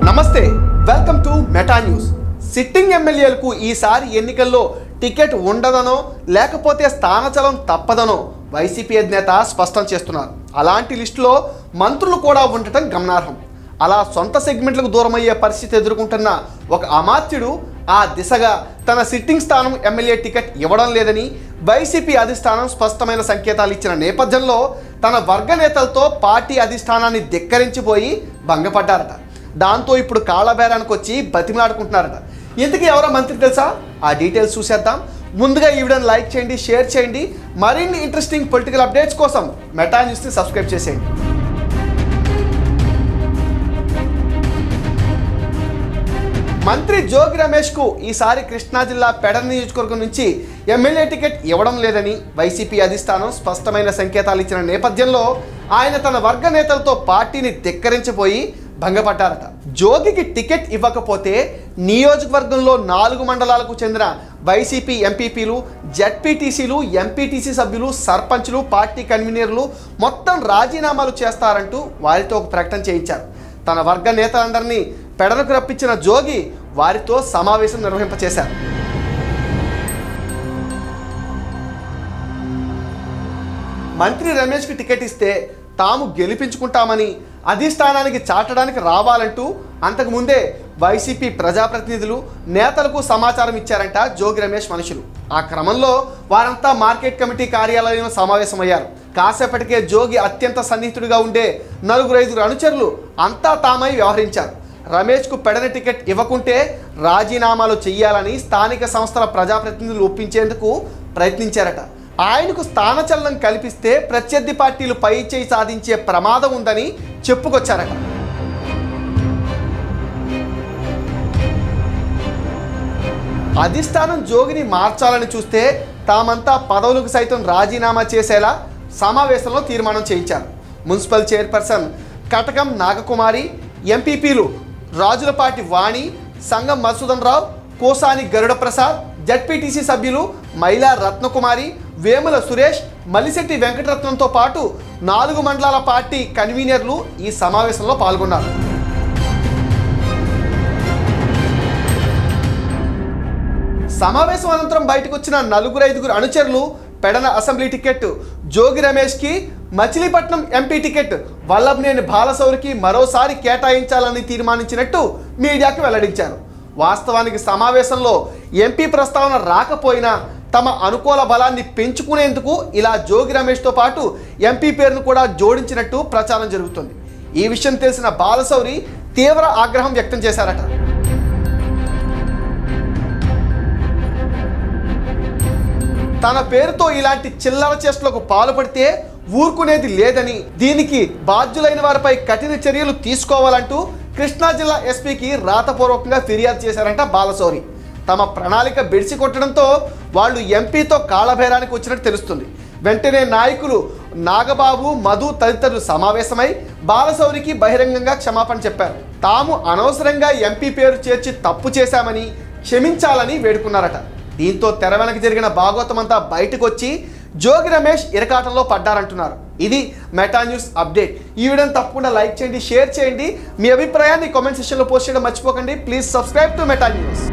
నమస్తే, welcome to meta news. Sitting ఎమ్మెల్యేలకు ఈసారి ఎన్నికల్లో టికెట్ ఉండదనో లేకపోతే స్థానచలం తప్పదనో వైసీపీ అధినేత స్పష్టం చేస్తున్నారు. అలాంటి లిస్టులో మంత్రులు కూడా ఉండటం గమనార్హం. అలా సొంత సెగ్మెంట్లకు దూరమయ్యే పరిస్థితి ఎదుర్కొంటున్న ఒక అమాత్యుడు ఆ దిశగా తన సిట్టింగ్ స్థానం ఎమ్మెల్యే టికెట్ ఇవ్వడం లేదని వైసీపీ అధిష్టానం స్పష్టమైన సంకేతాలు ఇచ్చిన నేపథ్యంలో తన వర్గ నేతలతో పార్టీ అధిష్టానాన్ని ధిక్కరించిపోయి భంగపడ్డారట. దాంతో ఇప్పుడు కాళ్ళబేరానికి వచ్చి బతిమలాడుకుంటున్నారట. ఇంతకీ ఎవరో మంత్రి తెలుసా? ఆ డీటెయిల్స్ చూసేద్దాం. ముందుగా ఈ వీడియోని లైక్ చేయండి, షేర్ చేయండి. మరిన్ని ఇంట్రెస్టింగ్ పొలిటికల్ అప్డేట్స్ కోసం మెటా న్యూస్ని సబ్స్క్రైబ్ చేసేయండి. మంత్రి జోగి రమేష్కు ఈసారి కృష్ణా జిల్లా పెడన నియోజకవర్గం నుంచి ఎమ్మెల్యే టికెట్ ఇవ్వడం లేదని వైసీపీ అధిష్టానం స్పష్టమైన సంకేతాలు ఇచ్చిన నేపథ్యంలో ఆయన తన వర్గ నేతలతో పార్టీని ధిక్కరించిపోయి భంగపడ్డారట. జోగికి టికెట్ ఇవ్వకపోతే నియోజకవర్గంలో 4 మండలాలకు చెందిన వైసీపీ ఎంపీపీలు, జెడ్పీటీసీలు, ఎంపీటీసీ సభ్యులు, సర్పంచ్లు, పార్టీ కన్వీనర్లు మొత్తం రాజీనామాలు చేస్తారంటూ వారితో ఒక ప్రకటన చేయించారు. తన వర్గ నేతలందరినీ పెడరకు రప్పించిన జోగి వారితో సమావేశం నిర్వహింపచేశారు. మంత్రి రమేష్కి టికెట్ ఇస్తే తాము గెలిపించుకుంటామని అధిష్టానానికి చాటడానికి రావాలంటూ అంతకుముందే వైసీపీ ప్రజాప్రతినిధులు, నేతలకు సమాచారం ఇచ్చారంట జోగి రమేష్ మనుషులు. ఆ క్రమంలో వారంతా మార్కెట్ కమిటీ కార్యాలయంలో సమావేశమయ్యారు. కాసేపటికే జోగి అత్యంత సన్నిహితుడిగా ఉండే 4-5 అనుచరులు అంతా తామై వ్యవహరించారు. రమేష్కు పెడన టికెట్ ఇవ్వకుంటే రాజీనామాలు చేయాలని స్థానిక సంస్థల ప్రజాప్రతినిధులు ఒప్పించేందుకు ప్రయత్నించారట. ఆయనకు స్థానచలనం కల్పిస్తే ప్రత్యర్థి పార్టీలు పై చేయి సాధించే ప్రమాదం ఉందని చెప్పుకొచ్చారట. అధిష్టానం జోగిని మార్చాలని చూస్తే తామంతా పదవులకు సైతం రాజీనామా చేసేలా సమావేశంలో తీర్మానం చేయించారు. మున్సిపల్ చైర్పర్సన్ కటకం నాగకుమారి, ఎంపీపీలు రాజులపాటి వాణి, సంగం మధుసూదన్ రావు, కోసాని గరుడ ప్రసాద్, జెడ్పీటీసీ సభ్యులు మైలా రత్నకుమారి, వేముల సురేష్, మలిశెట్టి వెంకటరత్నంతో పాటు 4 మండలాల పార్టీ కన్వీనర్లు ఈ సమావేశంలో పాల్గొన్నారు. సమావేశం అనంతరం బయటకు వచ్చిన 4-5 అనుచరులు పెడన అసెంబ్లీ టికెట్ జోగి రమేష్కి, మచిలీపట్నం ఎంపీ టికెట్ వల్లభనేని బాలశౌరికి మరోసారి కేటాయించాలని తీర్మానించినట్టు మీడియాకు వెల్లడించారు. వాస్తవానికి సమావేశంలో ఎంపీ ప్రస్తావన రాకపోయినా తమ అనుకూల బలాన్ని పెంచుకునేందుకు ఇలా జోగి రమేష్తో పాటు ఎంపీ పేరును కూడా జోడించినట్టు ప్రచారం జరుగుతుంది. ఈ విషయం తెలిసిన బాలశౌరి తీవ్ర ఆగ్రహం వ్యక్తం చేశారట. తన పేరుతో ఇలాంటి చిల్లర చేష్టలకు పాల్పడితే ఊరుకునేది లేదని, దీనికి బాధ్యులైన వారిపై కఠిన చర్యలు తీసుకోవాలంటూ కృష్ణా జిల్లా ఎస్పీకి రాతపూర్వకంగా ఫిర్యాదు చేశారంట బాలశౌరి. తమ ప్రణాళిక బెడిసి కొట్టడంతో వాళ్ళు ఎంపీతో కాళ్ళబేరానికి వచ్చినట్టు తెలుస్తుంది. వెంటనే నాయకులు నాగబాబు, మధు తదితరులు సమావేశమై బాలశౌరికి బహిరంగంగా క్షమాపణ చెప్పారు. తాము అనవసరంగా ఎంపీ పేరు చేర్చి తప్పు చేశామని క్షమించాలని వేడుకున్నారట. దీంతో తెర వెనక జరిగిన భాగవతమంతా బయటకు వచ్చి జోగి రమేష్ ఇరకాటంలో పడ్డారంటున్నారు. ఇది మెటా న్యూస్ అప్డేట్. ఈ వీడియోని తప్పకుండా లైక్ చేయండి, షేర్ చేయండి. మీ అభిప్రాయాన్ని కామెంట్ సెక్షన్లో పోస్ట్ చేయడం మర్చిపోకండి. Please subscribe to meta news.